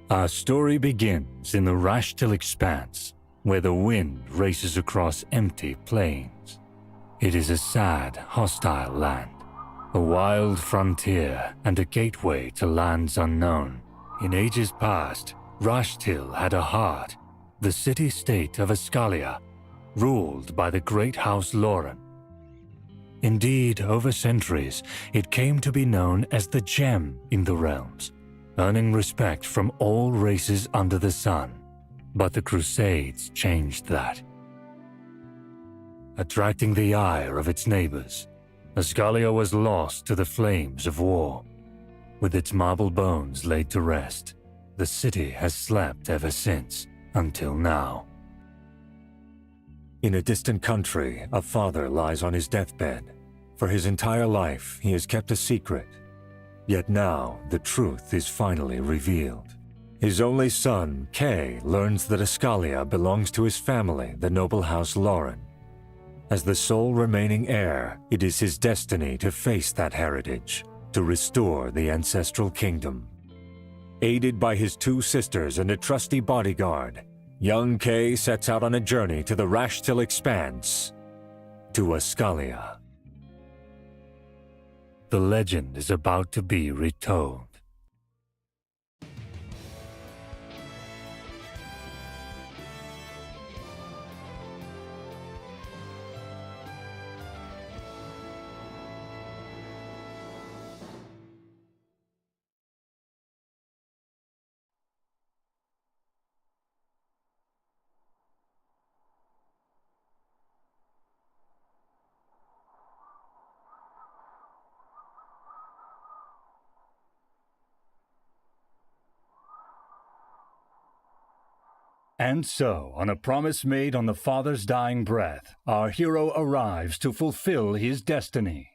Our story begins in the Rashtil Expanse, where the wind races across empty plains. It is a sad, hostile land, a wild frontier and a gateway to lands unknown. In ages past, Rashtil had a heart, the city-state of Regalia, ruled by the great House Lauren. Indeed, over centuries, it came to be known as the Gem in the realms, earning respect from all races under the sun. But the Crusades changed that. Attracting the ire of its neighbors, Regalia was lost to the flames of war. With its marble bones laid to rest, the city has slept ever since, until now. In a distant country, a father lies on his deathbed. For his entire life, he has kept a secret. Yet now, the truth is finally revealed. His only son, Kay, learns that Regalia belongs to his family, the noble House Lauren. As the sole remaining heir, it is his destiny to face that heritage, to restore the ancestral kingdom. Aided by his two sisters and a trusty bodyguard, young Kay sets out on a journey to the Rashtil Expanse, to Regalia. The legend is about to be retold. And so, on a promise made on the father's dying breath, our hero arrives to fulfill his destiny.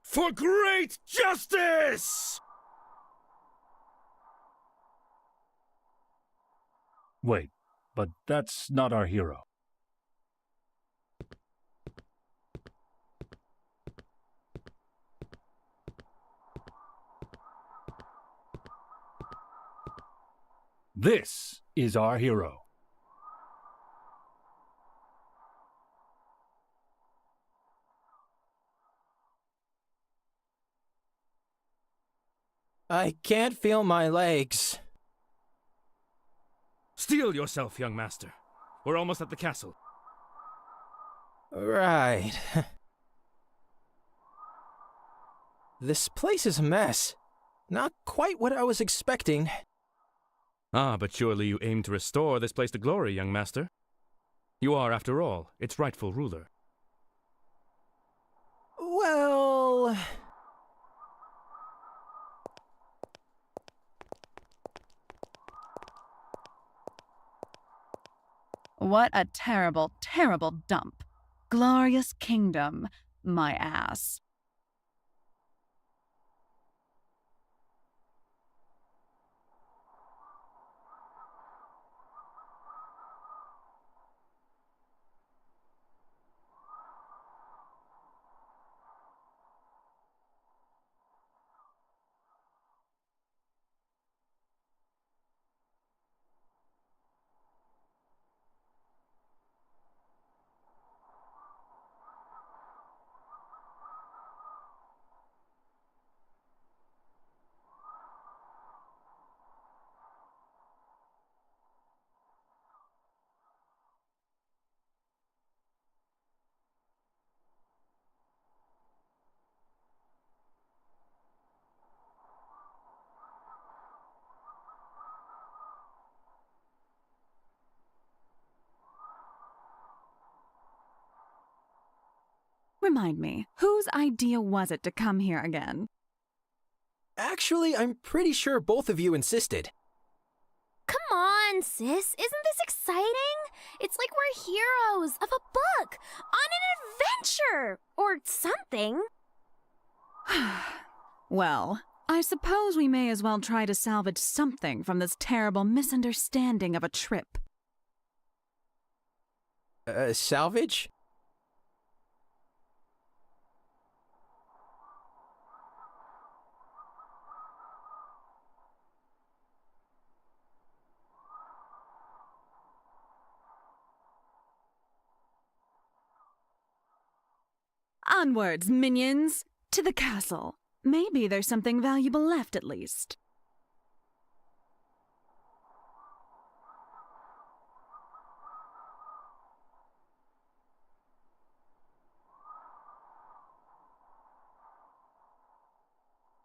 For great justice! Wait, but that's not our hero. This is our hero. I can't feel my legs. Steel yourself, young master. We're almost at the castle. Right. This place is a mess. Not quite what I was expecting. Ah, but surely you aim to restore this place to glory, young master. You are, after all, its rightful ruler. Well... What a terrible, terrible dump. Glorious kingdom, my ass. Remind me, whose idea was it to come here again? Actually, I'm pretty sure both of you insisted. Come on, sis. Isn't this exciting? It's like we're heroes of a book, on an adventure, or something. Well, I suppose we may as well try to salvage something from this terrible misunderstanding of a trip. Salvage? Onwards, minions! To the castle. Maybe there's something valuable left at least.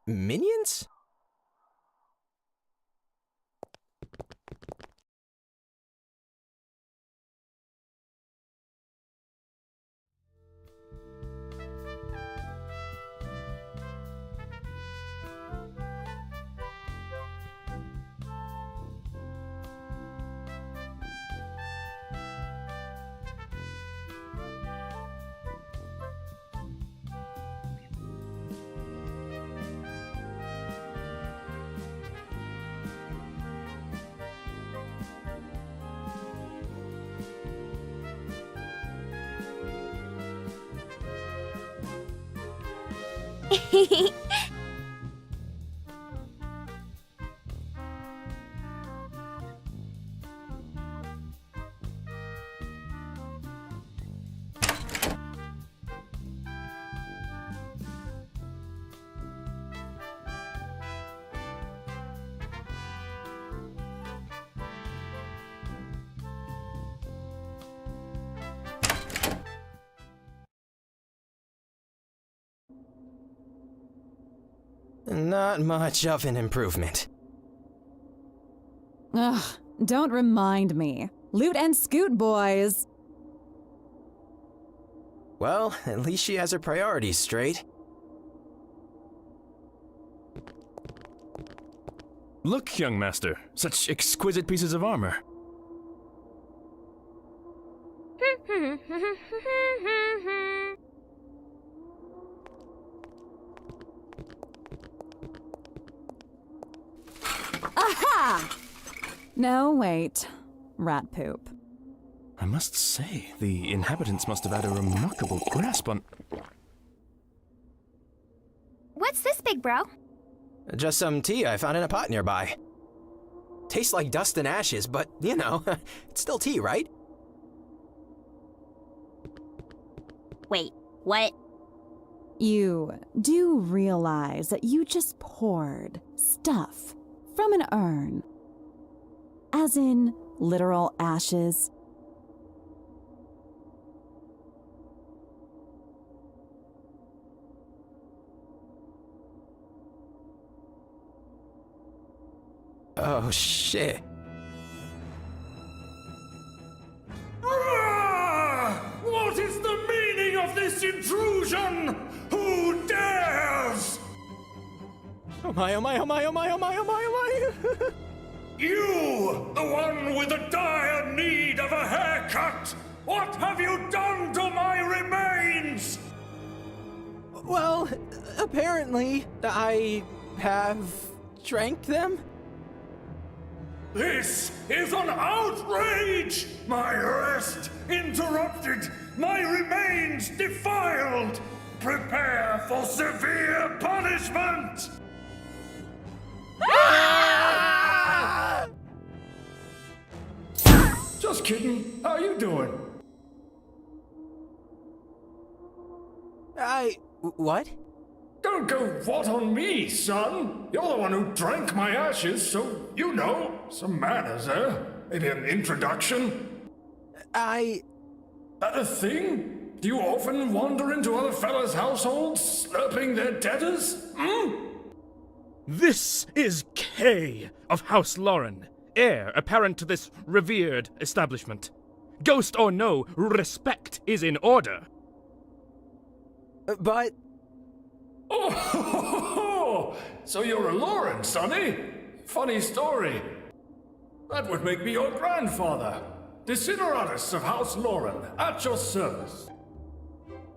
Minions? Not much of an improvement. Ugh, don't remind me. Loot and scoot, boys! Well, at least she has her priorities straight. Look, young master, such exquisite pieces of armor. Aha! No, wait. Rat poop. I must say, the inhabitants must have had a remarkable grasp on... What's this, big bro? Just some tea I found in a pot nearby. Tastes like dust and ashes, but, you know, it's still tea, right? Wait, what? You do realize that you just poured stuff from an urn. As in literal ashes. Oh, shit. What is the meaning of this intrusion? Who dares? Oh my, oh my, oh my, oh my, oh my, oh my, oh my. You, the one with the dire need of a haircut! What have you done to my remains? Well, apparently, I have drank them. This is an outrage! My rest interrupted, my remains defiled! Prepare for severe punishment! Just kidding. How you doing? What? Don't go what on me, son. You're the one who drank my ashes, so you know. Some manners, eh? Maybe an introduction? That a thing? Do you often wander into other fellas' households, slurping their debtors? This is Kay of House Lauren, heir apparent to this revered establishment. Ghost or no, respect is in order. But... Oh, so you're a Lauren, sonny? Funny story. That would make me your grandfather. Desideratus of House Lauren, at your service.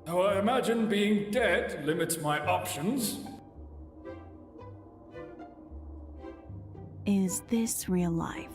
Though I imagine being dead limits my options. Is this real life?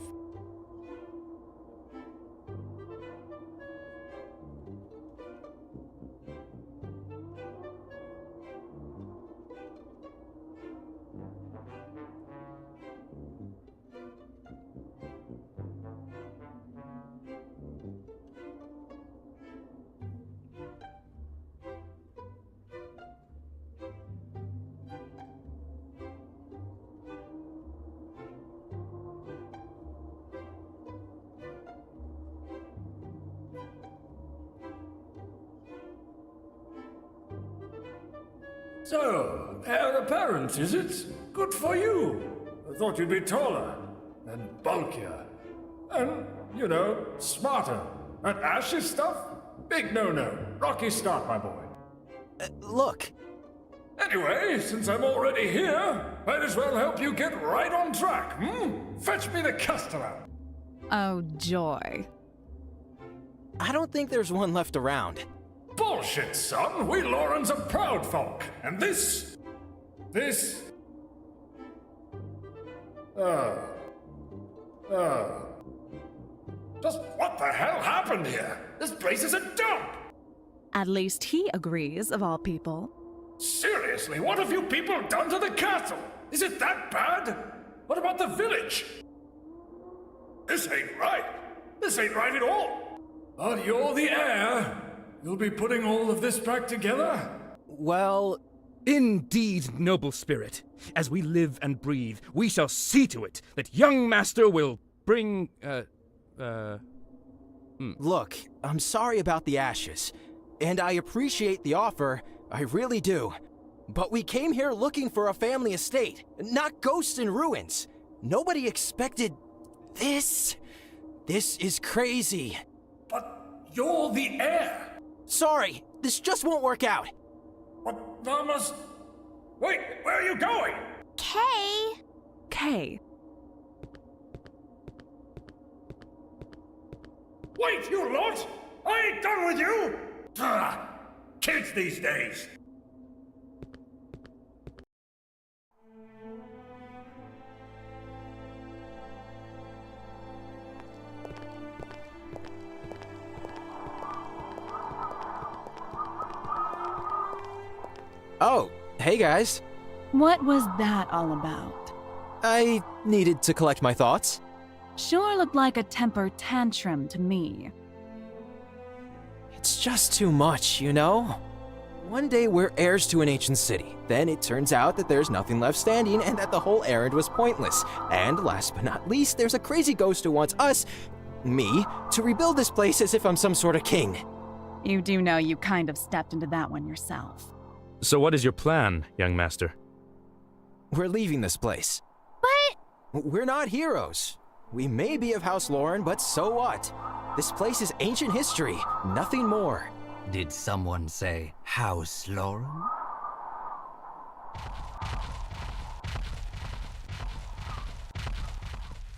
So, heir apparent, is it? Good for you. I thought you'd be taller, and bulkier, and, you know, smarter. That Ashes stuff? Big no-no. Rocky start, my boy. Look, Anyway, since I'm already here, might as well help you get right on track, Fetch me the customer. Oh, joy. I don't think there's one left around. Bullshit, son. We Laurens are proud folk. And this... Just what the hell happened here? This place is a dump! At least he agrees, of all people. Seriously, what have you people done to the castle? Is it that bad? What about the village? This ain't right. This ain't right at all. But you're the heir. You'll be putting all of this back together? Well, Indeed, noble spirit. As we live and breathe, we shall see to it that young master will bring, look, I'm sorry about the Ashes, and I appreciate the offer, I really do. But we came here looking for a family estate, not ghosts in ruins. Nobody expected this. This is crazy. But you're the heir. Sorry, this just won't work out. But that must... Wait, where are you going? Kay. Kay. Wait, you lot! I ain't done with you! Kids these days! Oh, hey guys. What was that all about? I needed to collect my thoughts. Sure looked like a temper tantrum to me. It's just too much, you know? One day we're heirs to an ancient city. Then it turns out that there's nothing left standing and that the whole errand was pointless. And last but not least, there's a crazy ghost who wants us, me, to rebuild this place as if I'm some sort of king. You do know you kind of stepped into that one yourself. so what is your plan, young master? We're leaving this place. But We're not heroes. We may be of House Lauren, but so what? This place is ancient history, nothing more. Did someone say House Lauren?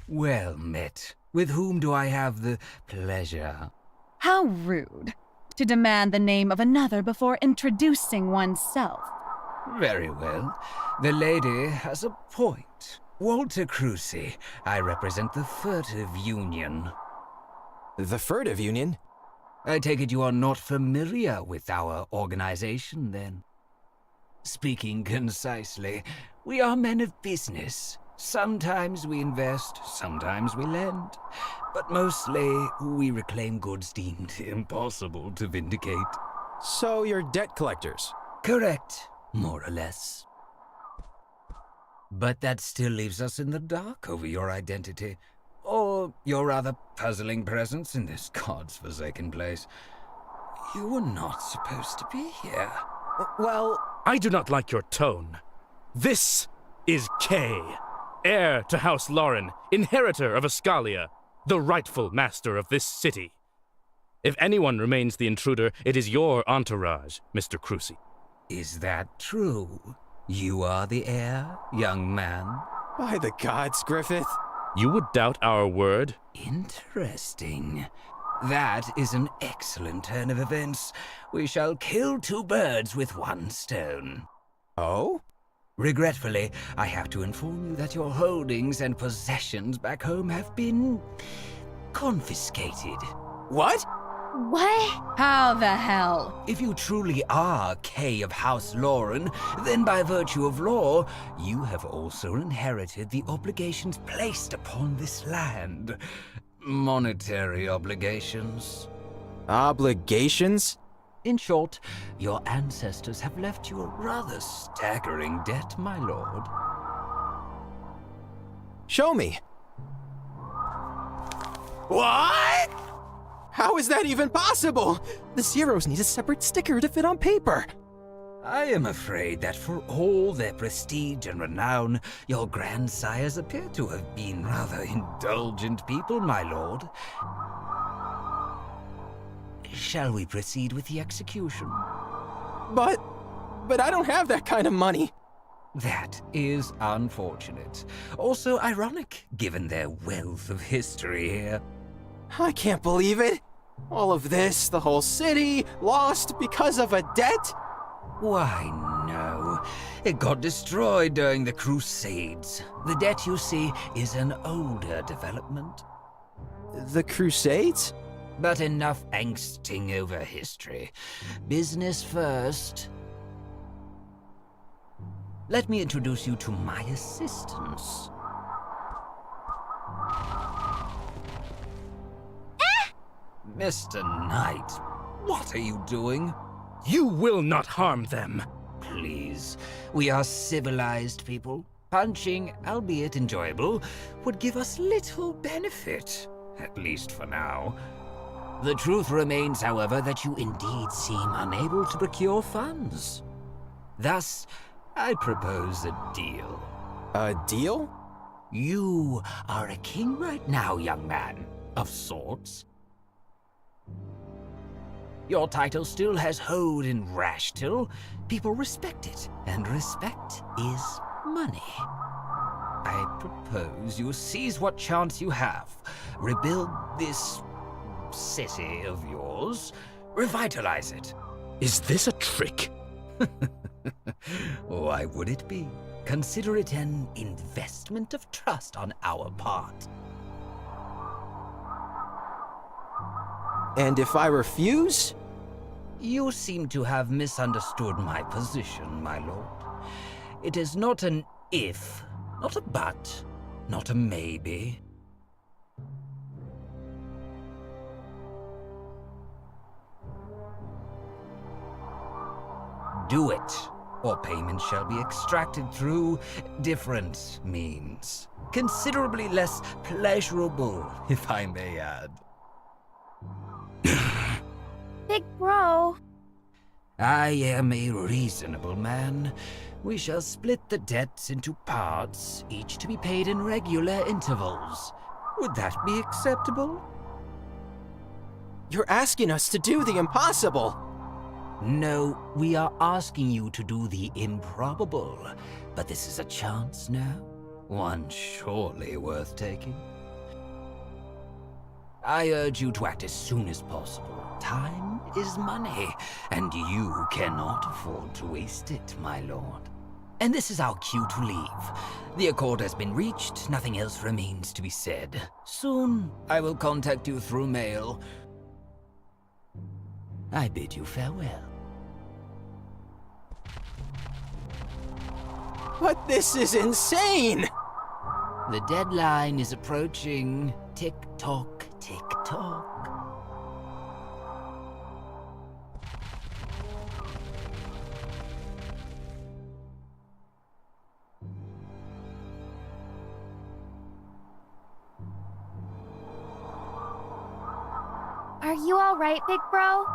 Well met. With whom do I have the pleasure? How rude. To demand the name of another before introducing oneself. Very well. The lady has a point. Walter Crucy. I represent the Furtive Union. The Furtive Union? I take it you are not familiar with our organization, then? Speaking concisely, we are men of business. Sometimes we invest, sometimes we lend. But mostly, we reclaim goods deemed impossible to vindicate. So you're debt collectors? Correct, more or less. But that still leaves us in the dark over your identity. Or your rather puzzling presence in this god's-forsaken place. You were not supposed to be here. Well, I do not like your tone. This is Kay, heir to House Lauren, inheritor of Regalia, the rightful master of this city. If anyone remains the intruder, it is your entourage, Mr. Crucy. Is that true? You are the heir, young man? by the gods, Griffith. You would doubt our word? Interesting. That is an excellent turn of events. We shall kill two birds with one stone. Oh? Regretfully, I have to inform you that your holdings and possessions back home have been confiscated. What? What? How the hell? If you truly are Kay of House Lauren, then by virtue of law, you have also inherited the obligations placed upon this land. Monetary obligations. Obligations? In short, your ancestors have left you a rather staggering debt, my lord. Show me. What? How is that even possible? The zeros need a separate sticker to fit on paper. I am afraid that for all their prestige and renown, your grandsires appear to have been rather indulgent people, my lord. Shall we proceed with the execution? But I don't have that kind of money. That is unfortunate. Also ironic, given their wealth of history here. I can't believe it. All of this, the whole city, lost because of a debt? Why, no. It got destroyed during the Crusades. The debt, you see, is an older development. The Crusades? But enough angsting over history. Business first. Let me introduce you to my assistants. Mr. Knight, what are you doing? You will not harm them. Please, we are civilized people. Punching, albeit enjoyable, would give us little benefit, at least for now. The truth remains, however, that you indeed seem unable to procure funds. Thus, I propose a deal. A deal? You are a king right now, young man, of sorts. Your title still has hold in Rashtil. People respect it, and respect is money. I propose you seize what chance you have. Rebuild this city of yours. Revitalize it. Is this a trick? Why would it be? Consider it an investment of trust on our part. And if I refuse? You seem to have misunderstood my position, my lord. It is not an if, not a but, not a maybe. Do it, or payment shall be extracted through different means. Considerably less pleasurable, if I may add. Big bro. I am a reasonable man. We shall split the debts into parts, each to be paid in regular intervals. Would that be acceptable? You're asking us to do the impossible. No, we are asking you to do the improbable. But this is a chance now, one surely worth taking. I urge you to act as soon as possible. Time is money, and you cannot afford to waste it, my lord. And this is our cue to leave. The accord has been reached, nothing else remains to be said. Soon, I will contact you through mail. I bid you farewell. But this is insane! The deadline is approaching. Tick-tock, tick-tock. Are you alright, big bro?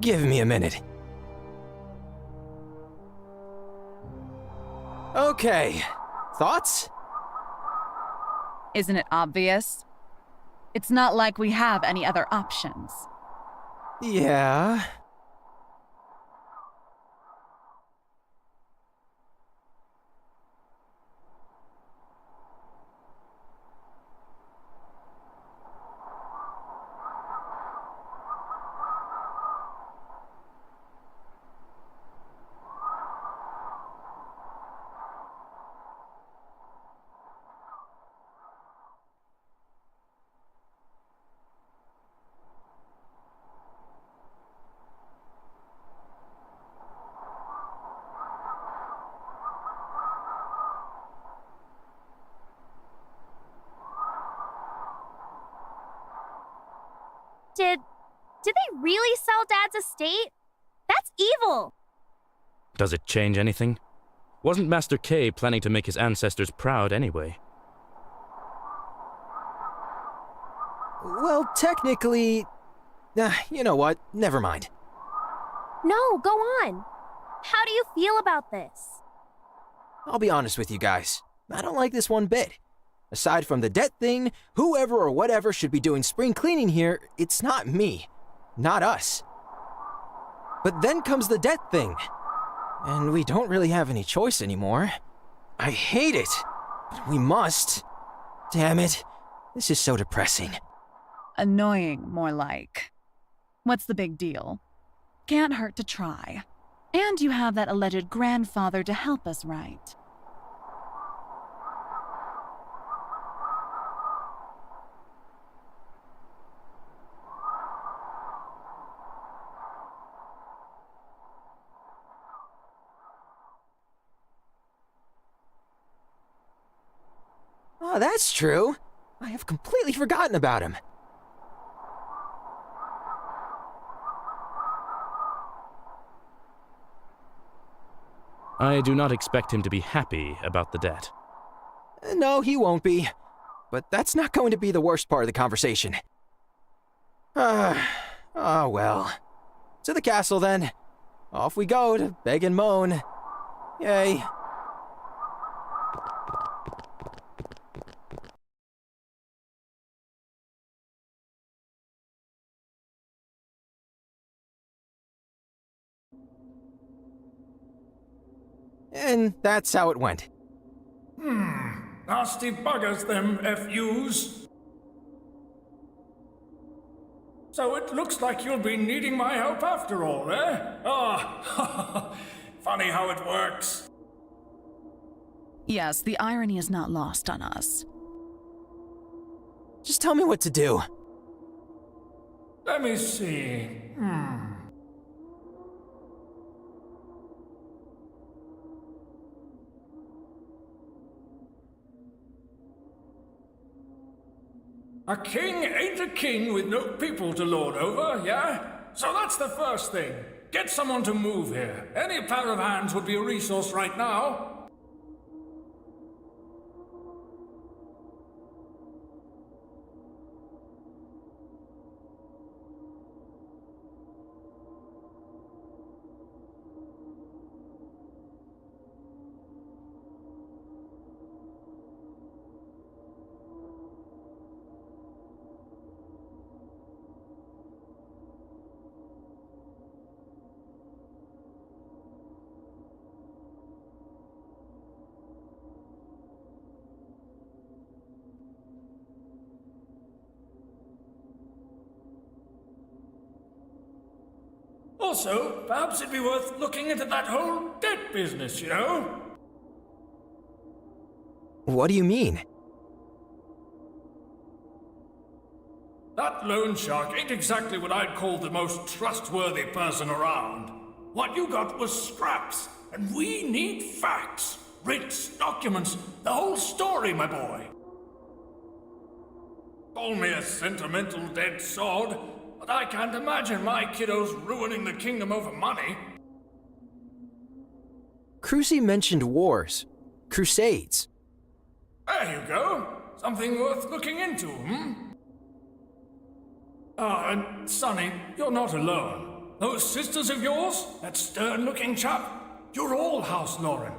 Give me a minute. Okay. Thoughts? Isn't it obvious? It's not like we have any other options. Yeah. Did they really sell Dad's estate? That's evil! Does it change anything? Wasn't Master K planning to make his ancestors proud anyway? Well, technically... you know what? Never mind. No, go on. How do you feel about this? I'll be honest with you guys. I don't like this one bit. Aside from the debt thing, whoever or whatever should be doing spring cleaning here, it's not me. Not us. But then comes the debt thing. And we don't really have any choice anymore. I hate it. But we must. Damn it. This is so depressing. Annoying, more like. What's the big deal? Can't hurt to try. And you have that alleged grandfather to help us, right? Oh, that's true. I have completely forgotten about him. I do not expect him to be happy about the debt. No, he won't be. But that's not going to be the worst part of the conversation. Oh well. To the castle, then. Off we go to beg and moan. Yay. And that's how it went. Nasty buggers, them FUs. So it looks like you'll be needing my help after all, eh? Ah, funny how it works. Yes, the irony is not lost on us. Just tell me what to do. Let me see. A king ain't a king with no people to lord over, yeah? So that's the first thing. Get someone to move here. Any pair of hands would be a resource right now. Also, perhaps it'd be worth looking into that whole debt business, you know? What do you mean? That loan shark ain't exactly what I'd call the most trustworthy person around. What you got was scraps, and we need facts, writs, documents, the whole story, my boy. Call me a sentimental dead sod, but I can't imagine my kiddos ruining the kingdom over money. Crucy mentioned wars. Crusades. There you go. Something worth looking into, and Sonny, you're not alone. Those sisters of yours, that stern-looking chap, you're all House Lauren.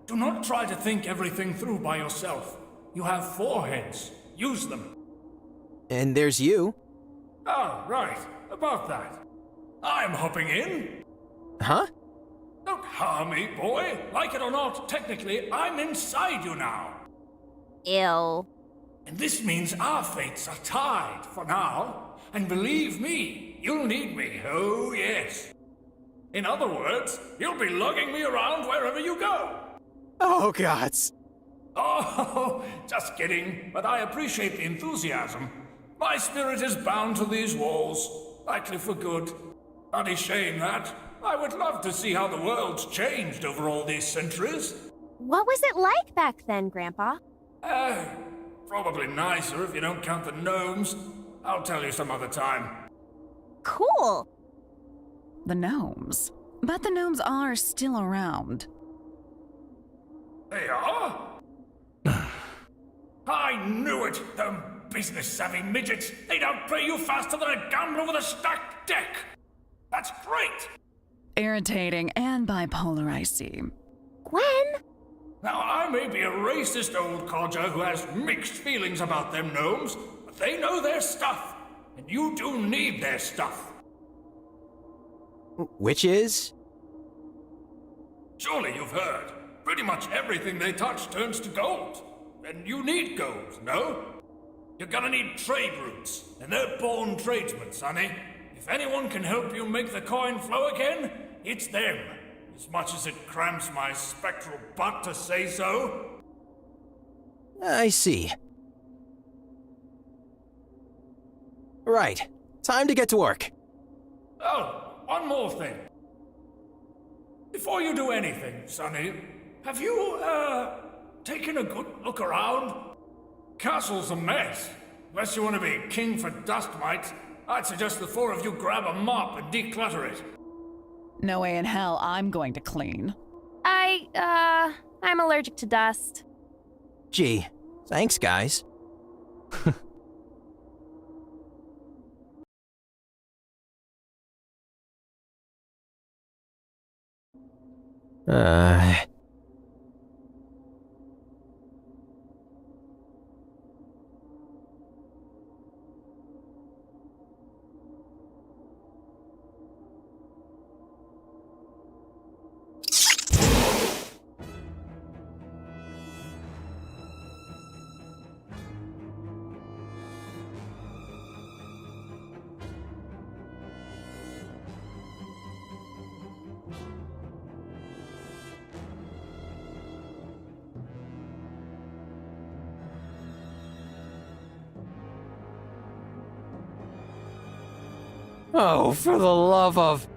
Do not try to think everything through by yourself. You have 4 heads. Use them. And there's you. Oh, right. About that. I'm hopping in. Huh? Don't harm me, boy. Like it or not, technically, I'm inside you now. Ew. And this means our fates are tied for now. And believe me, you'll need me, oh yes. In other words, you'll be lugging me around wherever you go. Oh, gods. Oh, just kidding, but I appreciate the enthusiasm. My spirit is bound to these walls, likely for good. Bloody shame that. I would love to see how the world's changed over all these centuries. What was it like back then, Grandpa? Probably nicer if you don't count the gnomes. I'll tell you some other time. Cool. The gnomes. But the gnomes are still around. They are? I knew it! Them business-savvy midgets! They'd outplay you faster than a gambler with a stacked deck! That's great! Irritating and bipolar, I see. Gwen? Now, I may be a racist old codger who has mixed feelings about them gnomes, but they know their stuff, and you do need their stuff. Which is? Surely you've heard. Pretty much everything they touch turns to gold. And you need gold, no? You're gonna need trade routes, and they're born tradesmen, sonny. If anyone can help you make the coin flow again, it's them. As much as it cramps my spectral butt to say so. I see. Right. Time to get to work. Oh, one more thing. Before you do anything, Sonny, have you, taken a good look around? Castle's a mess. Unless you want to be king for dust mites, I'd suggest the four of you grab a mop and declutter it. No way in hell I'm going to clean. I'm allergic to dust. Gee, thanks, guys. Oh, for the love of...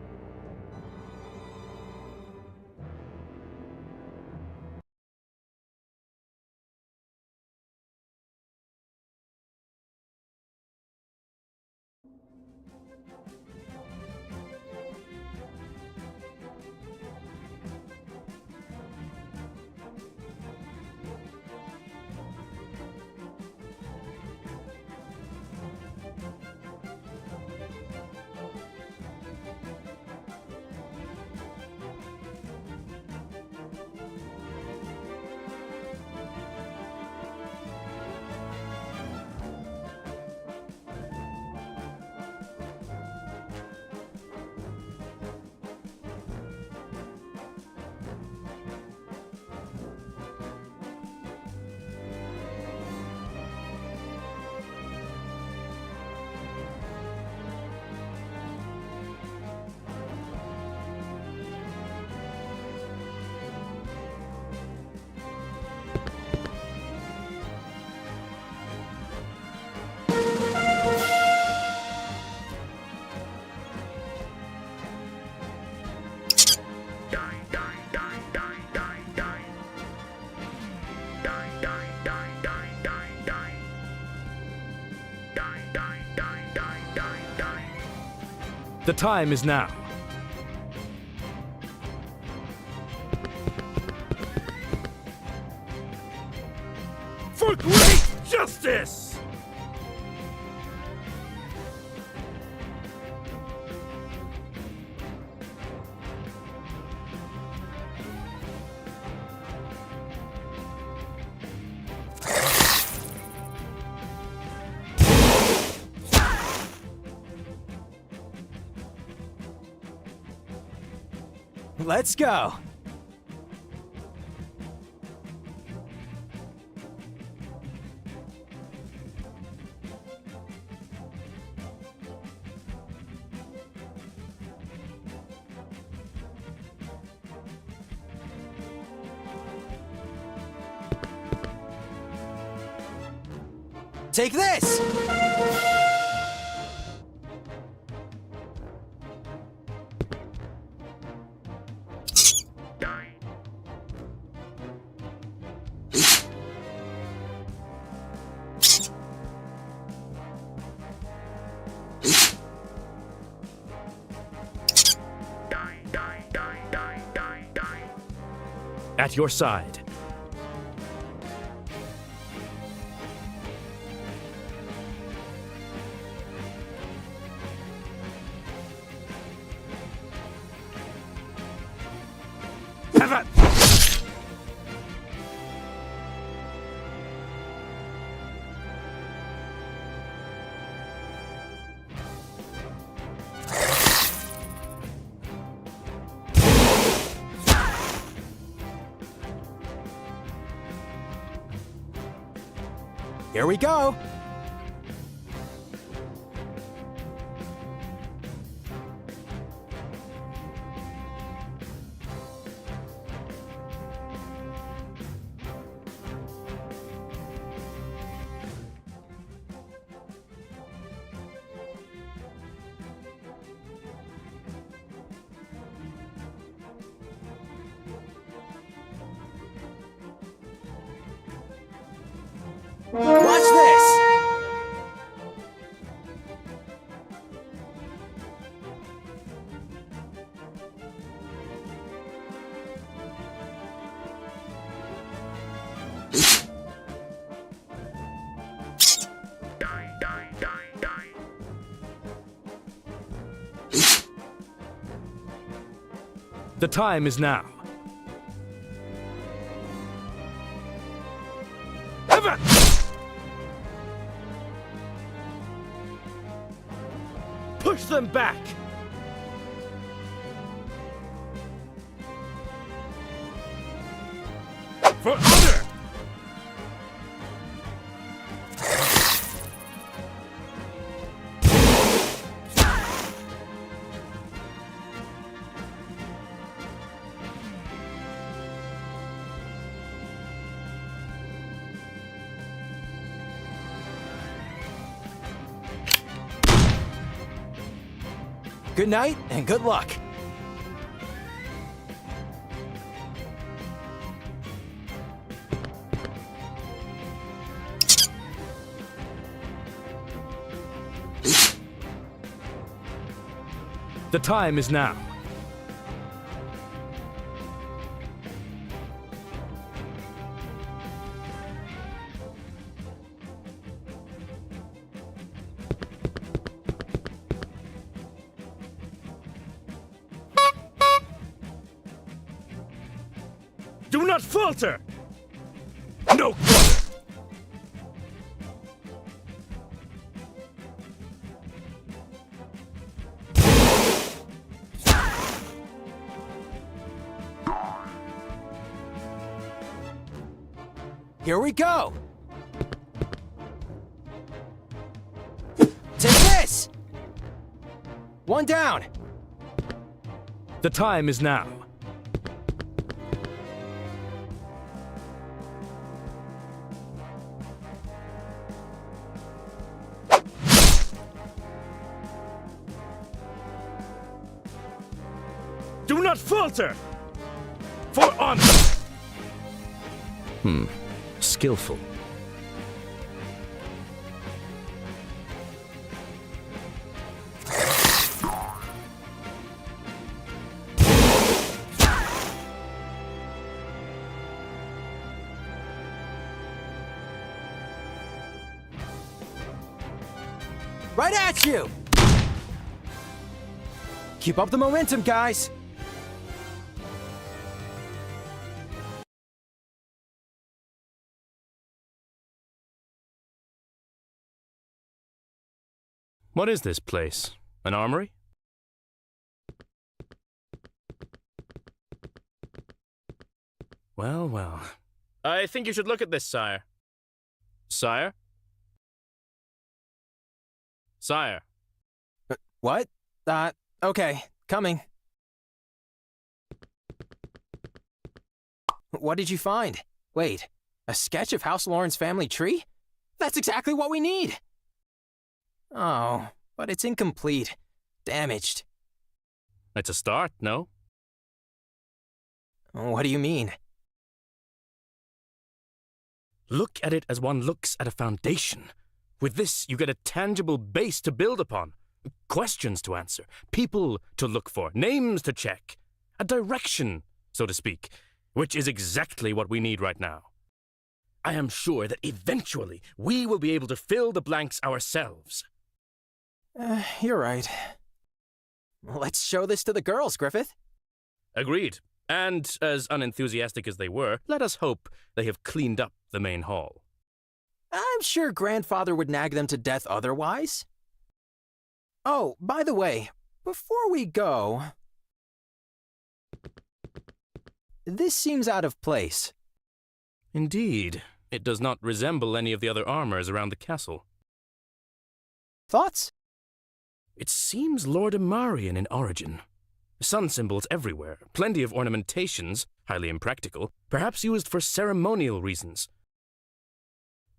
The time is now. For great justice! Let's go. Take this! At your side, Here we go! Watch this! The time is now. Push them back! For honor! Good night and good luck. The time is now. Do not falter! No quarter! Here we go! Take this! One down! The time is now. Do not falter! For honor! Skillful. Right at you! Keep up the momentum, guys! What is this place? An armory? Well, well. I think you should look at this, sire. Sire? Sire. What? Okay, coming. What did you find? Wait, a sketch of House Lauren's family tree? That's exactly what we need! Oh, but it's incomplete. Damaged. It's a start, no? What do you mean? Look at it as one looks at a foundation. With this, you get a tangible base to build upon. Questions to answer, people to look for, names to check. A direction, so to speak, which is exactly what we need right now. I am sure that eventually we will be able to fill the blanks ourselves. You're right. Let's show this to the girls, Griffith. Agreed. And as unenthusiastic as they were, let us hope they have cleaned up the main hall. I'm sure Grandfather would nag them to death otherwise. Oh, by the way, before we go... This seems out of place. Indeed. It does not resemble any of the other armors around the castle. Thoughts? It seems Lordimarian in origin. Sun symbols everywhere, plenty of ornamentations, highly impractical, perhaps used for ceremonial reasons.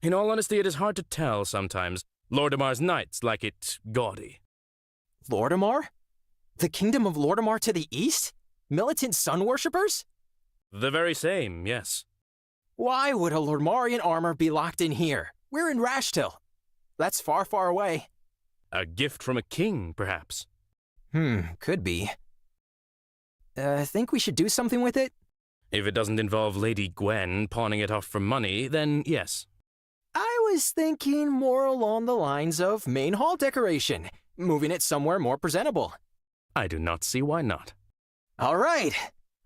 In all honesty, it is hard to tell sometimes. Lordimar's knights like it gaudy. Lordimar? The kingdom of Lordimar to the east? Militant sun worshippers? The very same, yes. Why would a Lordmarian armor be locked in here? We're in Rashtil. That's far, far away. A gift from a king, perhaps. Could be. Think we should do something with it? If it doesn't involve Lady Gwen pawning it off for money, then yes. I was thinking more along the lines of main hall decoration, moving it somewhere more presentable. I do not see why not. All right,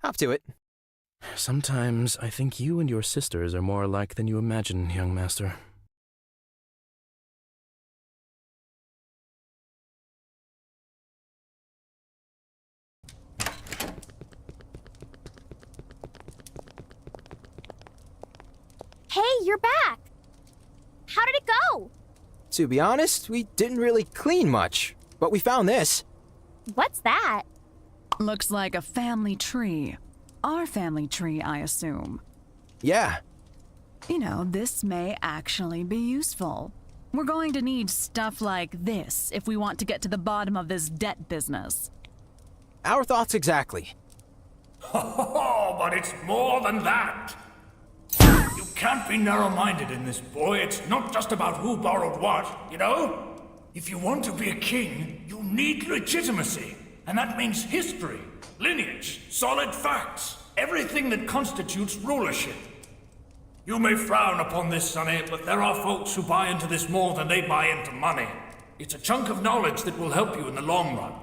hop to it. Sometimes I think you and your sisters are more alike than you imagine, young master. Hey, you're back! How did it go? To be honest, we didn't really clean much, but we found this. What's that? Looks like a family tree. Our family tree, I assume. Yeah. You know, this may actually be useful. We're going to need stuff like this if we want to get to the bottom of this debt business. Our thoughts exactly. Oh, but it's more than that. You can't be narrow-minded in this, boy. It's not just about who borrowed what, you know? If you want to be a king, you need legitimacy. And that means history, lineage, solid facts, everything that constitutes rulership. You may frown upon this, Sonny, but there are folks who buy into this more than they buy into money. It's a chunk of knowledge that will help you in the long run.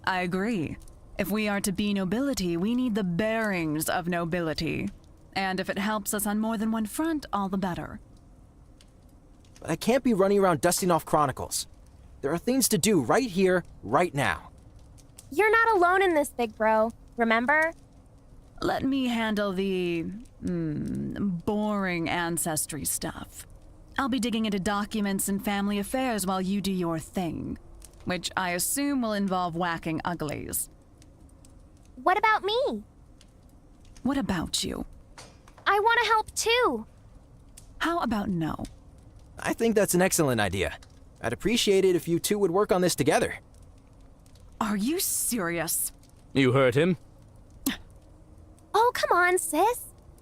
I agree. If we are to be nobility, we need the bearings of nobility. And if it helps us on more than one front, all the better. But I can't be running around dusting off chronicles. There are things to do right here, right now. You're not alone in this, big bro. Remember? Let me handle the boring ancestry stuff. I'll be digging into documents and family affairs while you do your thing, which I assume will involve whacking uglies. What about me? What about you? I want to help too. How about no? I think that's an excellent idea. I'd appreciate it if you two would work on this together. Are you serious? You heard him. Oh, come on, sis.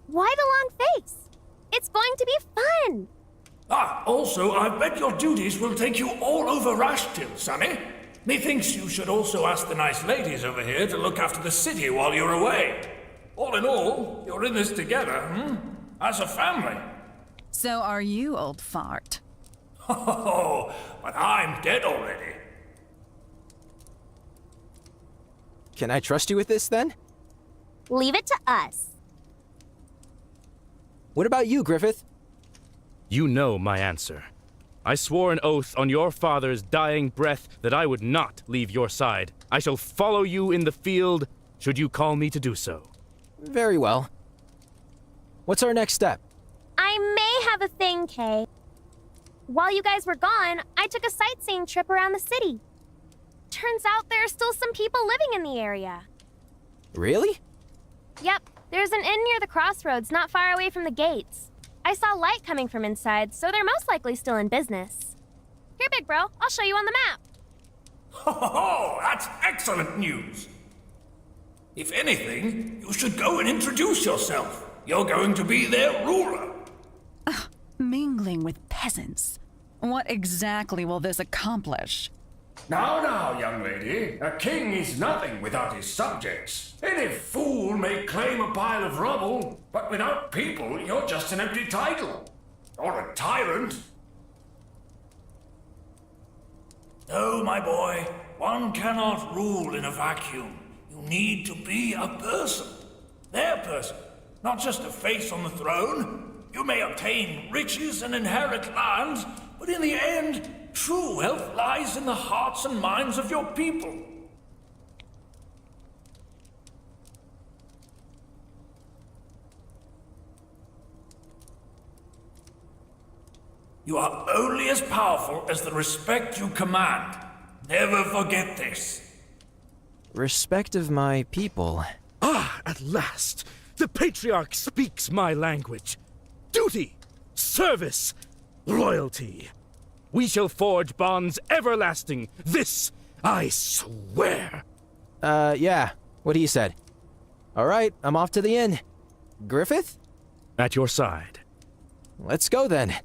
Why the long face? It's going to be fun. Also, I bet your duties will take you all over Rashtil, Sonny. Methinks you should also ask the nice ladies over here to look after the city while you're away. All in all, you're in this together, as a family. So are you, old fart. Oh, but I'm dead already. Can I trust you with this, then? Leave it to us. What about you, Griffith? You know my answer. I swore an oath on your father's dying breath that I would not leave your side. I shall follow you in the field, should you call me to do so. Very well. What's our next step? I may have a thing, Kay. While you guys were gone, I took a sightseeing trip around the city. Turns out there are still some people living in the area. Really? Yep, there's an inn near the crossroads not far away from the gates. I saw light coming from inside, so they're most likely still in business. Here, big bro, I'll show you on the map. Oh, that's excellent news. If anything, you should go and introduce yourself. You're going to be their ruler. Mingling with peasants. What exactly will this accomplish? Now, young lady, a king is nothing without his subjects. Any fool may claim a pile of rubble, but without people, you're just an empty title. Or a tyrant. No, my boy, one cannot rule in a vacuum. You need to be a person. Their person, not just a face on the throne. You may obtain riches and inherit lands, but in the end, true wealth lies in the hearts and minds of your people. You are only as powerful as the respect you command. Never forget this. Respect of my people. Ah, at last! The Patriarch speaks my language. Duty, service, loyalty. We shall forge bonds everlasting. This I swear. Yeah. What he said. All right, I'm off to the inn. Griffith? At your side. Let's go then.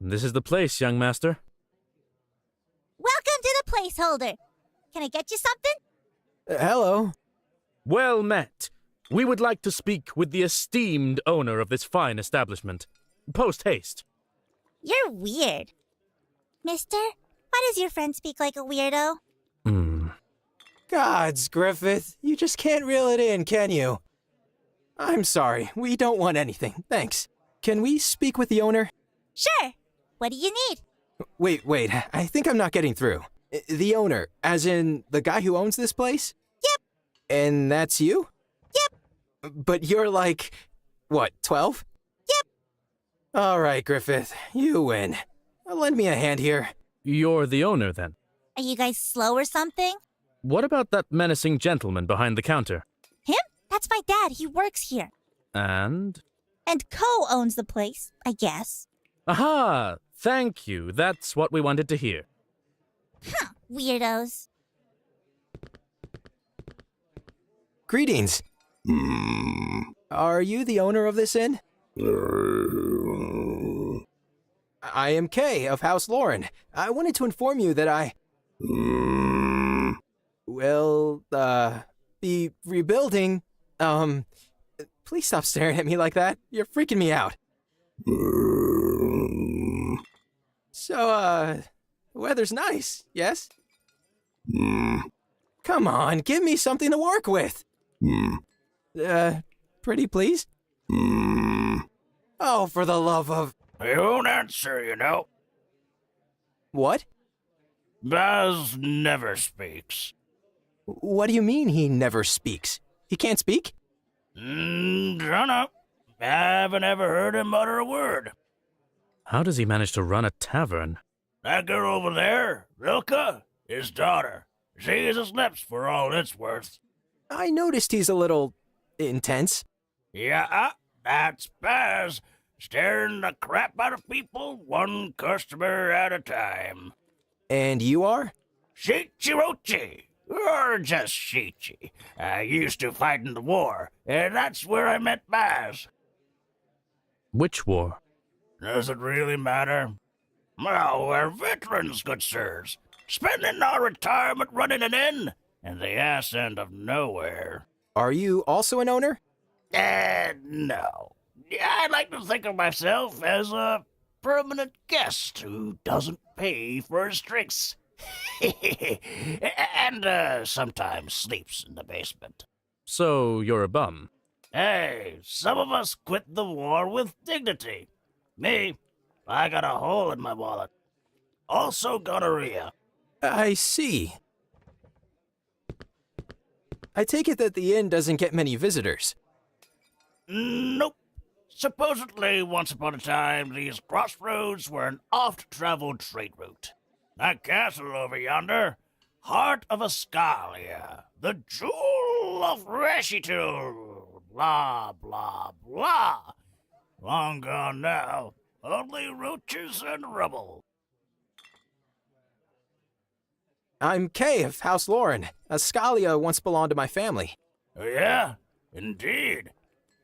This is the place, young master. Welcome to the placeholder. Can I get you something? Hello. Well met. We would like to speak with the esteemed owner of this fine establishment. Post haste. You're weird. Mister, why does your friend speak like a weirdo? Gods, Griffith. You just can't reel it in, can you? I'm sorry. We don't want anything. Thanks. Can we speak with the owner? Sure. What do you need? Wait. I think I'm not getting through. The owner, as in the guy who owns this place? Yep. And that's you? Yep. But you're like, what, 12? Yep. All right, Griffith. You win. Lend me a hand here. You're the owner, then. Are you guys slow or something? What about that menacing gentleman behind the counter? Him? That's my dad. He works here. And? And co-owns the place, I guess. Aha! Thank you. That's what we wanted to hear. Huh, weirdos. Greetings. Are you the owner of this inn? I am Kay of House Lauren. I wanted to inform you that I will, be rebuilding. Please stop staring at me like that. You're freaking me out. So, weather's nice, yes? Come on, give me something to work with. Pretty please? Oh, for the love of... I won't answer, you know. What? Baz never speaks. What do you mean he never speaks? He can't speak? Dunno. Haven't ever heard him utter a word. How does he manage to run a tavern? That girl over there, Rilka, his daughter. She is his lips for all it's worth. I noticed he's a little... intense. Yeah, that's Baz, staring the crap out of people, one customer at a time. And you are? Shichirochi, or just Shichi. I used to fight in the war, and that's where I met Baz. Which war? Does it really matter? Well, we're veterans, good sirs. Spending our retirement running an inn in the ass end of nowhere. Are you also an owner? No. I like to think of myself as a permanent guest who doesn't pay for his drinks. and sometimes sleeps in the basement. So you're a bum. Hey, some of us quit the war with dignity. Me, I got a hole in my wallet. Also gonorrhea. I see. I take it that the inn doesn't get many visitors. Nope. Supposedly, once upon a time, these crossroads were an oft-traveled trade route. That castle over yonder, heart of Ascalia, the jewel of Reshitul, blah, blah, blah. Long gone now, only roaches and rubble. I'm Kay of House Lauren. Ascalia once belonged to my family. Oh, yeah? Indeed.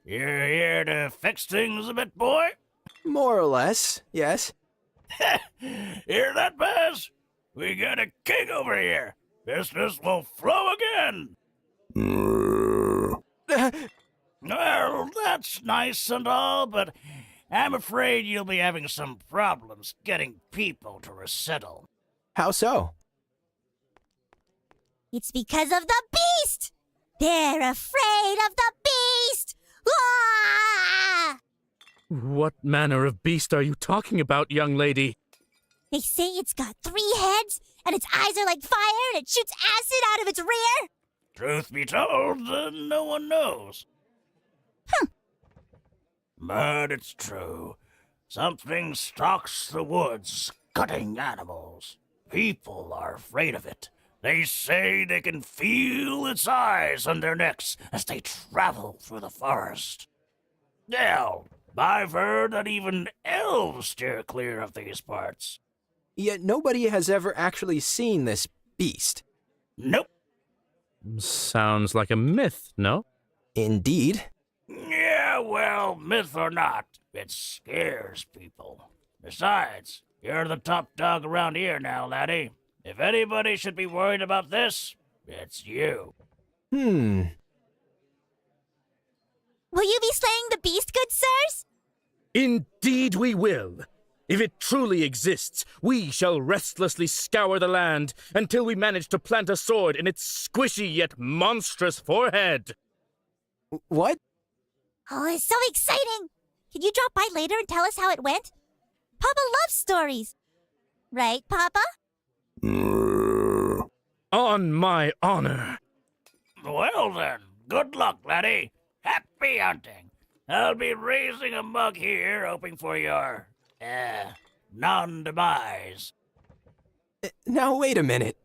You're here to fix things a bit, boy? More or less, yes. Hear that, Baz? We got a king over here. Business will flow again. Well, that's nice and all, but I'm afraid you'll be having some problems getting people to resettle. How so? It's because of the beast! They're afraid of the beast! Ah! What manner of beast are you talking about, young lady? They say it's got 3 heads, and its eyes are like fire, and it shoots acid out of its rear. Truth be told, no one knows. But it's true. Something stalks the woods, cutting animals. People are afraid of it. They say they can feel its eyes on their necks as they travel through the forest. Hell, I've heard that even elves steer clear of these parts. Yet nobody has ever actually seen this beast. Nope. Sounds like a myth, no? Indeed. Yeah, well, myth or not, it scares people. Besides, you're the top dog around here now, laddie. If anybody should be worried about this, it's you. Hmm. Will you be slaying the beast, good sirs? Indeed we will. If it truly exists, we shall restlessly scour the land until we manage to plant a sword in its squishy yet monstrous forehead. What? Oh, it's so exciting! Can you drop by later and tell us how it went? Papa loves stories. Right, Papa? On my honor. Well then, good luck, laddie. Happy hunting. I'll be raising a mug here, hoping for your, non-demise. Now wait a minute.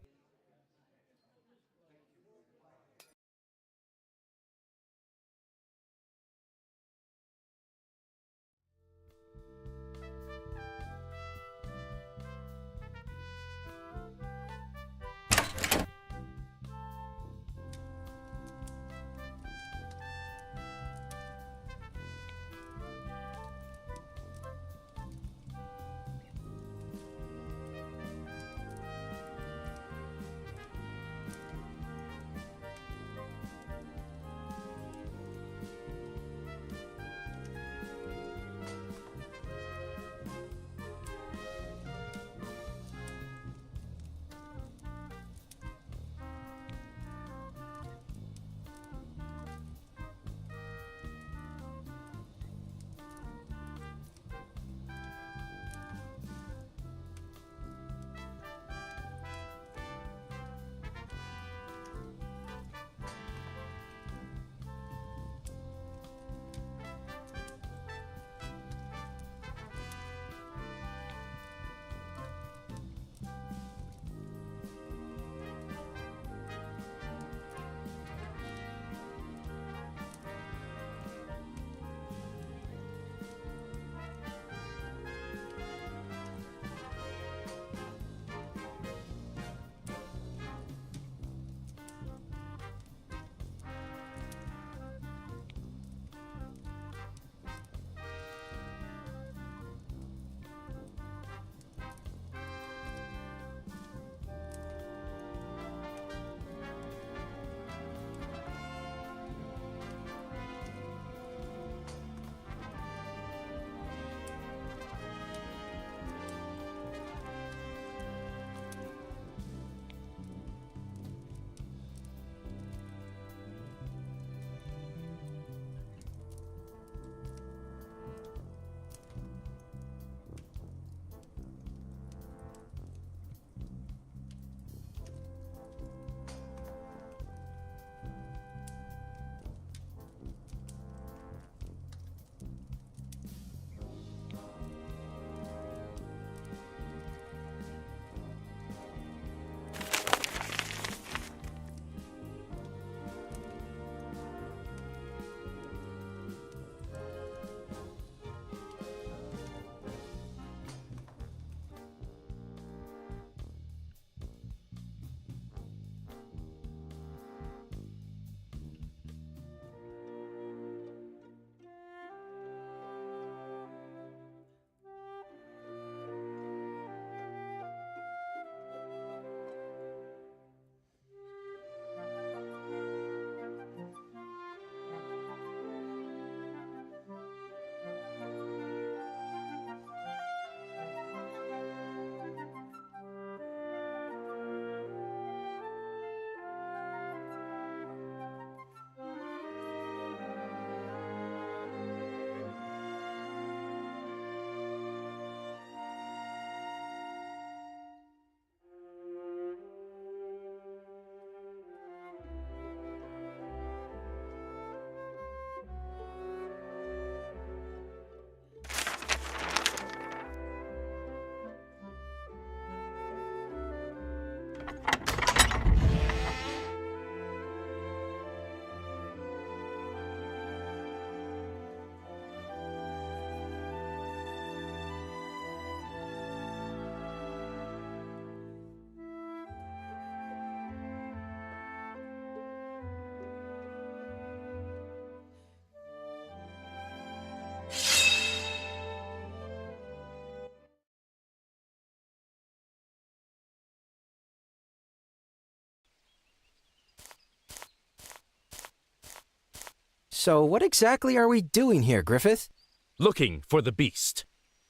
So what exactly are we doing here, Griffith? Looking for the beast.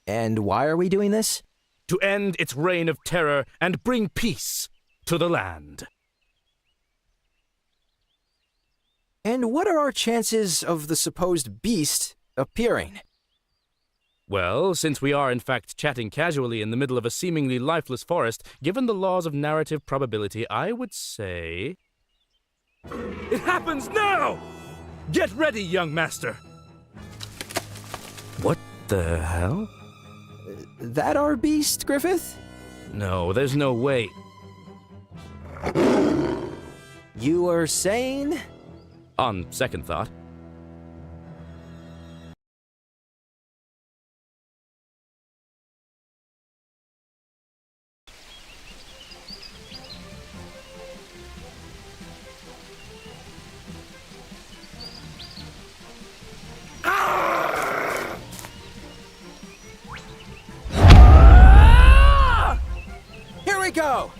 And why are we doing this? To end its reign of terror and bring peace to the land. And what are our chances of the supposed beast appearing? Well, since we are in fact chatting casually in the middle of a seemingly lifeless forest, given the laws of narrative probability, I would say... It happens now! Get ready, young master! What the hell? That our beast, Griffith? No, there's no way. You are saying? On second thought. Here we go!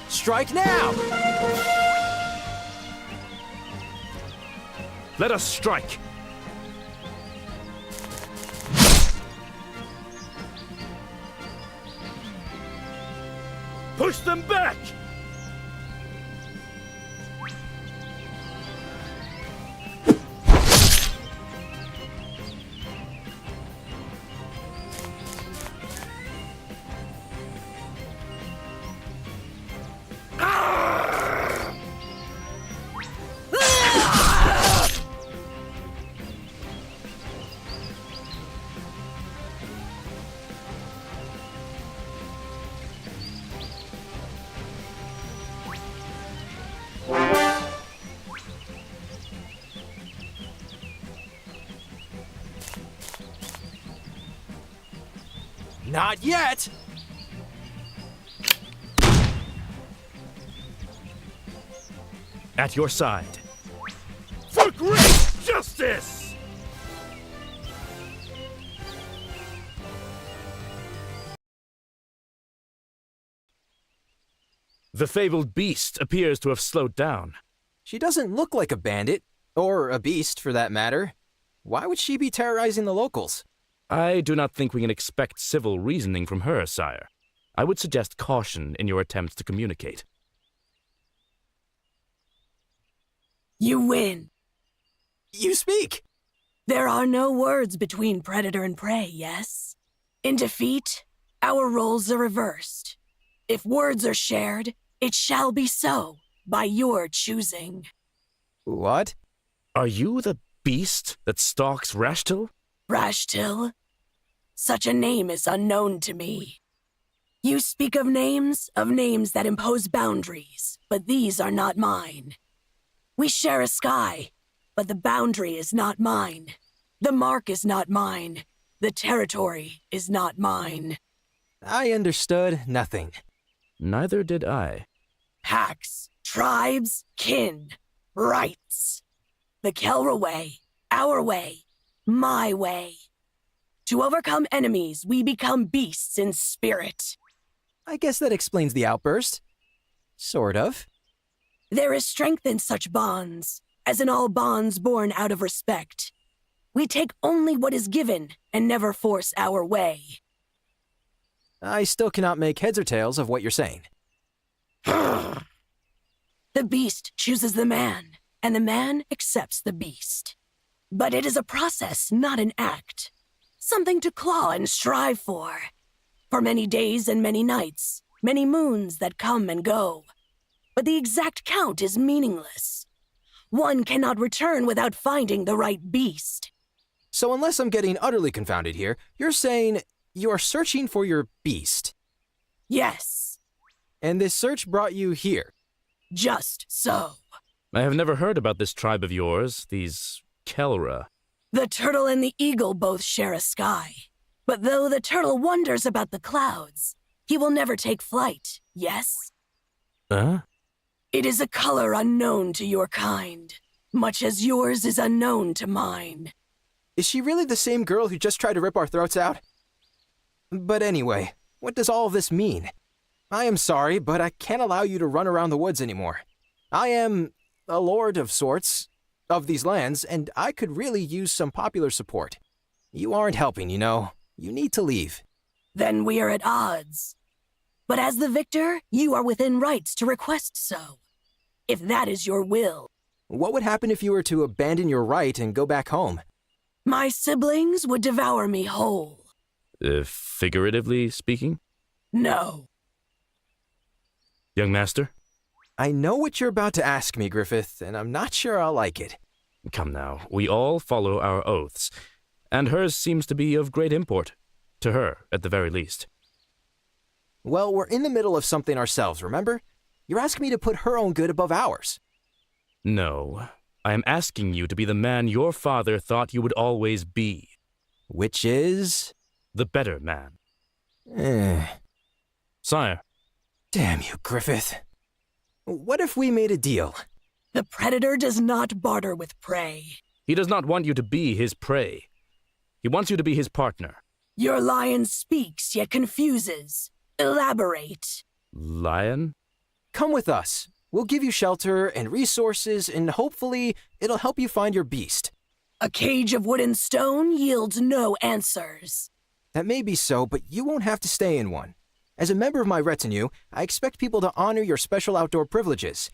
Strike now! Let us strike! Push them back! Not yet! At your side. For great justice! The fabled beast appears to have slowed down. She doesn't look like a bandit, or a beast for that matter. Why would she be terrorizing the locals? I do not think we can expect civil reasoning from her, sire. I would suggest caution in your attempts to communicate. You win. You speak! There are no words between predator and prey, yes? In defeat, our roles are reversed. If words are shared, it shall be so, by your choosing. What? Are you the beast that stalks Rashtil? Rashtil? Such a name is unknown to me. You speak of names that impose boundaries, but these are not mine. We share a sky, but the boundary is not mine. The mark is not mine. The territory is not mine. I understood nothing. Neither did I. Packs, tribes, kin, rights. The Kelra way, our way, my way. To overcome enemies, we become beasts in spirit. I guess that explains the outburst. Sort of. There is strength in such bonds, as in all bonds born out of respect. We take only what is given and never force our way. I still cannot make heads or tails of what you're saying. The beast chooses the man, and the man accepts the beast. But it is a process, not an act. Something to claw and strive for. For many days and many nights, many moons that come and go. But the exact count is meaningless. One cannot return without finding the right beast. So unless I'm getting utterly confounded here, you're saying you are searching for your beast, Yes, and this search brought you here. just so. I have never heard about this tribe of yours, these Kelra. The turtle and the eagle both share a sky. But though the turtle wonders about the clouds, he will never take flight, yes? Huh? It is a color unknown to your kind, much as yours is unknown to mine. Is she really the same girl who just tried to rip our throats out? But anyway, what does all of this mean? I am sorry, but I can't allow you to run around the woods anymore. I am a lord of sorts of these lands, and I could really use some popular support. You aren't helping, you know. You need to leave. Then we are at odds. But as the victor, you are within rights to request so. If that is your will. What would happen if you were to abandon your right and go back home? My siblings would devour me whole. Figuratively speaking? No. Young master? I know what you're about to ask me, Griffith, and I'm not sure I'll like it. Come now, we all follow our oaths, and hers seems to be of great import. To her, at the very least. Well, we're in the middle of something ourselves, remember? You're asking me to put her own good above ours. No, I am asking you to be the man your father thought you would always be. Which is? The better man. Eh. Sire. Damn you, Griffith. What if we made a deal? The predator does not barter with prey. He does not want you to be his prey. He wants you to be his partner. Your lion speaks, yet confuses. Elaborate. Lion? Come with us. We'll give you shelter and resources, and hopefully it'll help you find your beast. A cage of wood and stone yields no answers. That may be so, but you won't have to stay in one. As a member of my retinue, I expect people to honor your special outdoor privileges.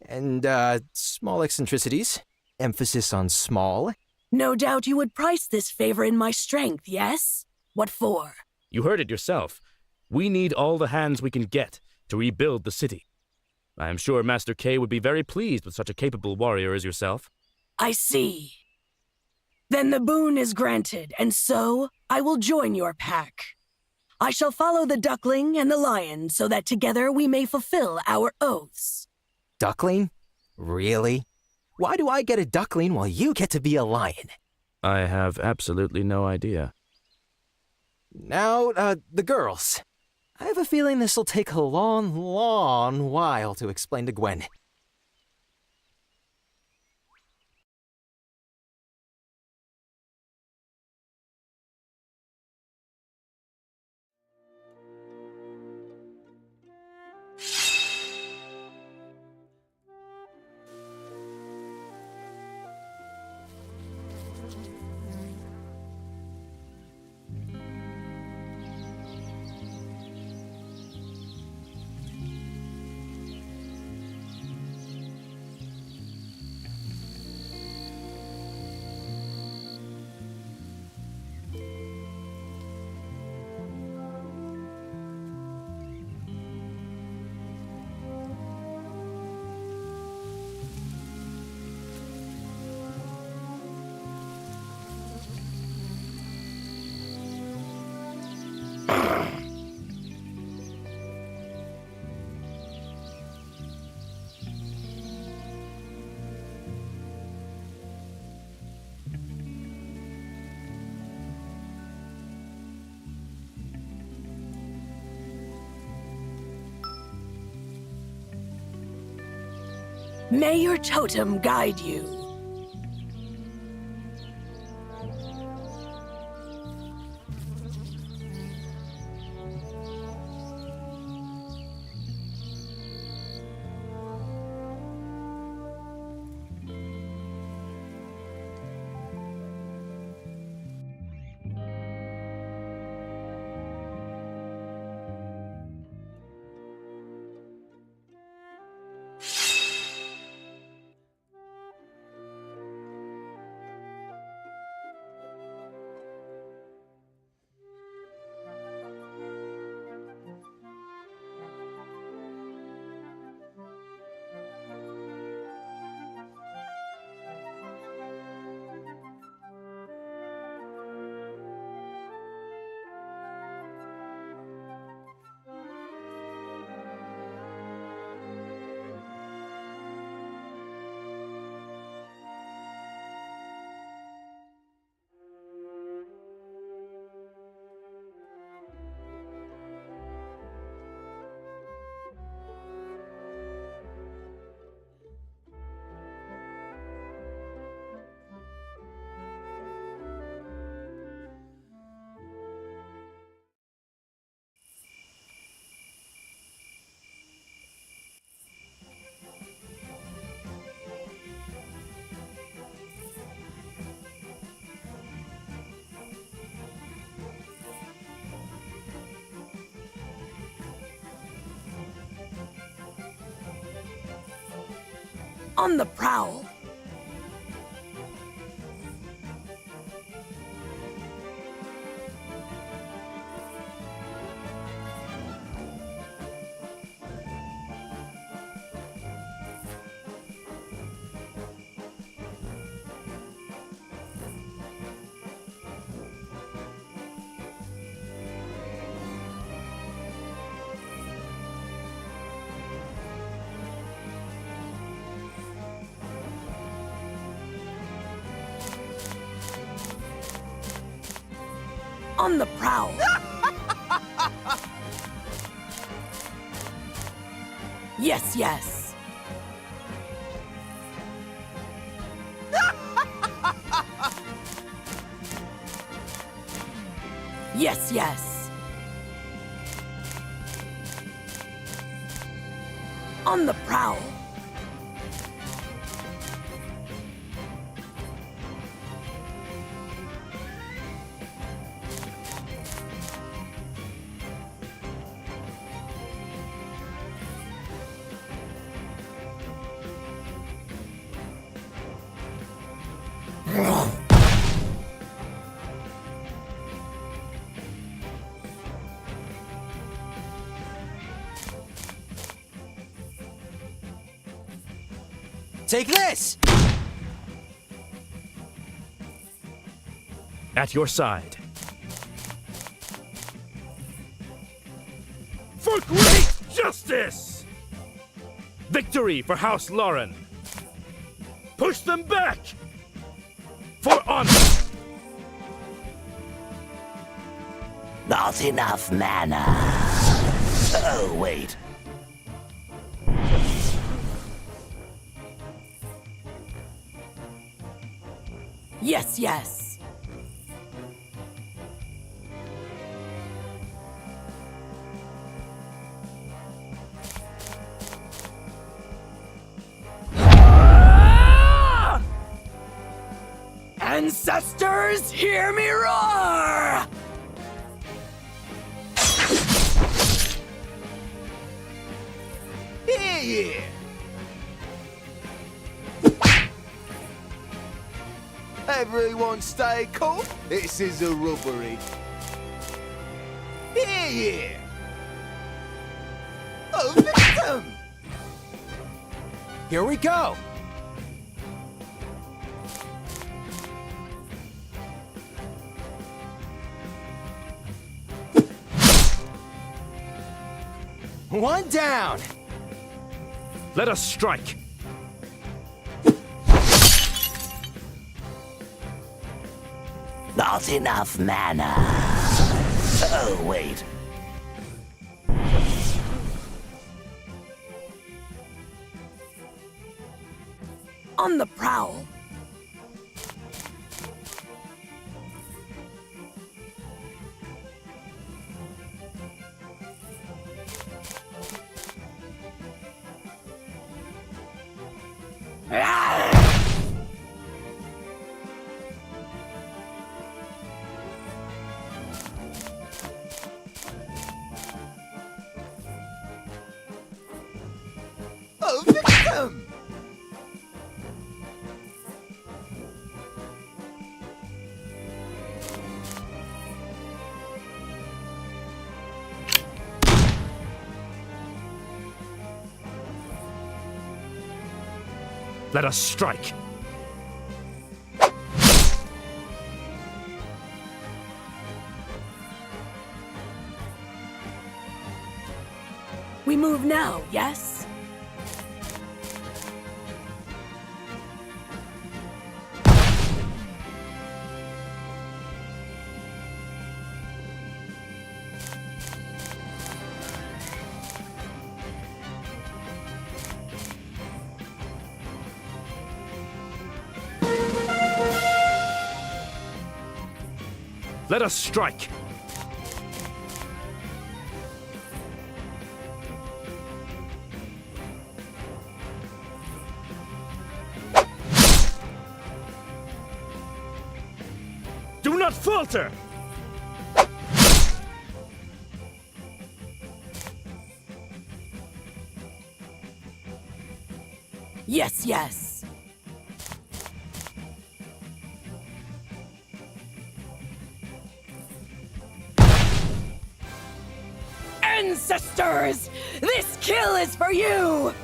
And, small eccentricities. Emphasis on small. No doubt you would price this favor in my strength, yes? What for? You heard it yourself. We need all the hands we can get to rebuild the city. I am sure Master K would be very pleased with such a capable warrior as yourself. I see. Then the boon is granted, and so I will join your pack. I shall follow the duckling and the lion so that together we may fulfill our oaths. Duckling? Really? Why do I get a duckling while you get to be a lion? I have absolutely no idea. Now, the girls. I have a feeling this'll take a long, long while to explain to Gwen. May your totem guide you. On the prowl. On the prowl. Yes, yes. Yes, yes. On the prowl. Take this! At your side. For great justice! Victory for House Lauren! Push them back! For honor! Not enough mana. Oh, wait. Yes, yes. Ancestors, hear me roar! Yeah! Everyone stay cool. This is a robbery. Yeah! Oh, victim! Here we go! One down! Let us strike! Not enough mana. Oh, wait. On the prowl. Oh, victim! Let us strike! We move now, yes? Let us strike! Do not falter! Yes, yes. Ancestors! This kill is for you!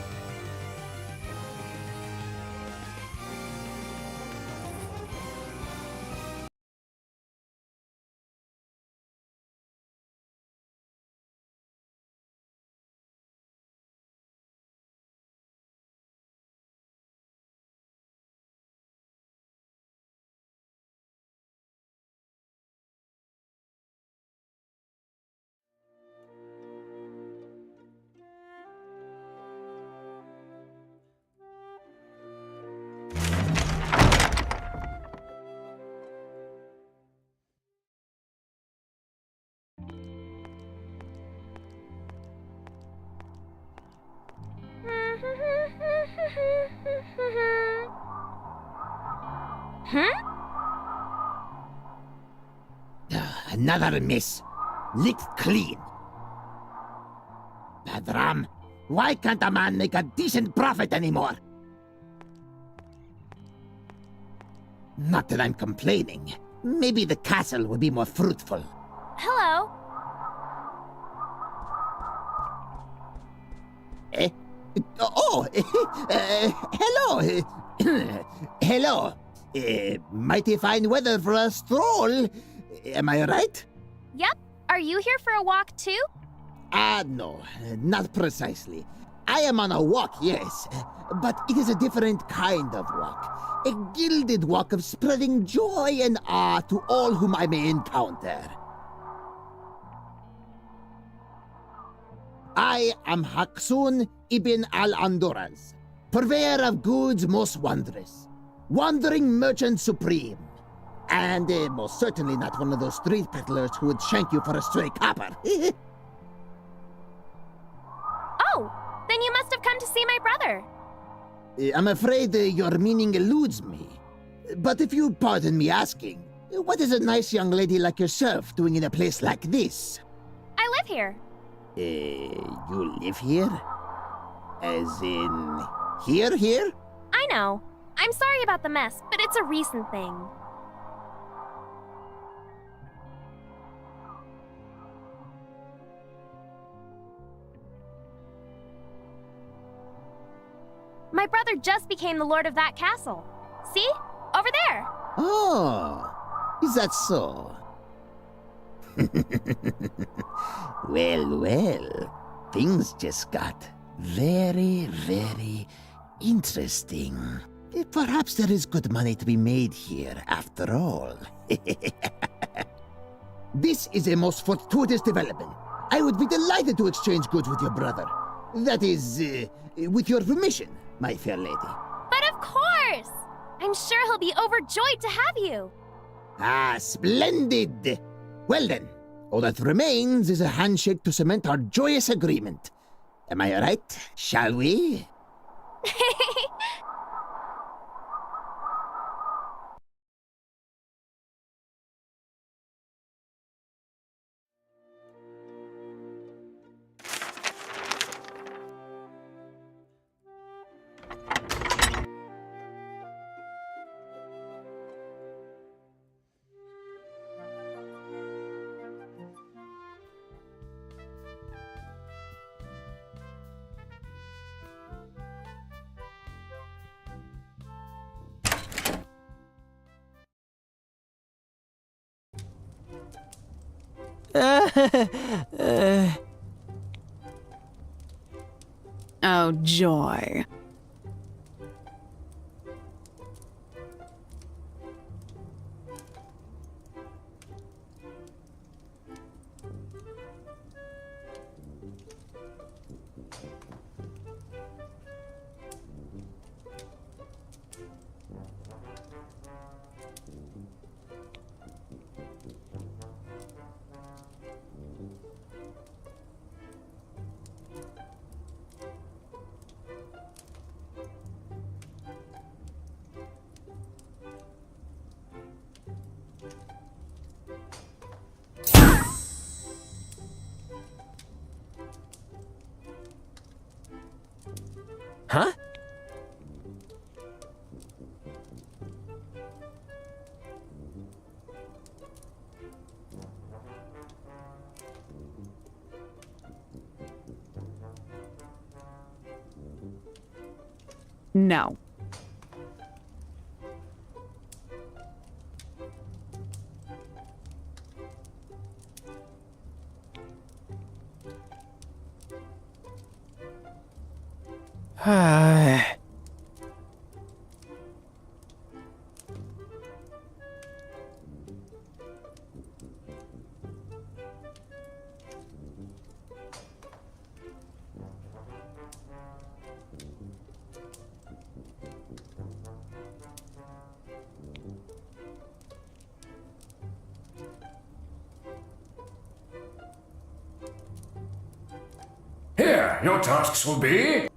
Another miss. Licked clean. Badram, why can't a man make a decent profit anymore? Not that I'm complaining. Maybe the castle would be more fruitful. Hello. Eh? Oh, hello. Hello. Mighty fine weather for a stroll. Am I right? Yep. Are you here for a walk too? No, not precisely. I am on a walk, yes, but it is a different kind of walk. A gilded walk of spreading joy and awe to all whom I may encounter. I am Haksun ibn al-Andoraz, purveyor of goods most wondrous, wandering merchant supreme, and most certainly not one of those street peddlers who would shank you for a stray copper. Oh, then you must have come to see my brother. I'm afraid your meaning eludes me. But if you pardon me asking, what is a nice young lady like yourself doing in a place like this? I live here. You live here? As in, here? I know. I'm sorry about the mess, but it's a recent thing. My brother just became the lord of that castle. See? Over there. Oh, is that so? Well, things just got very, very interesting. Perhaps there is good money to be made here, after all. This is a most fortuitous development. I would be delighted to exchange goods with your brother. That is, with your permission, my fair lady. But of course! I'm sure he'll be overjoyed to have you. Ah, splendid! Well then, all that remains is a handshake to cement our joyous agreement. Am I right? Shall we? Oh, joy. No. Here, your tasks will be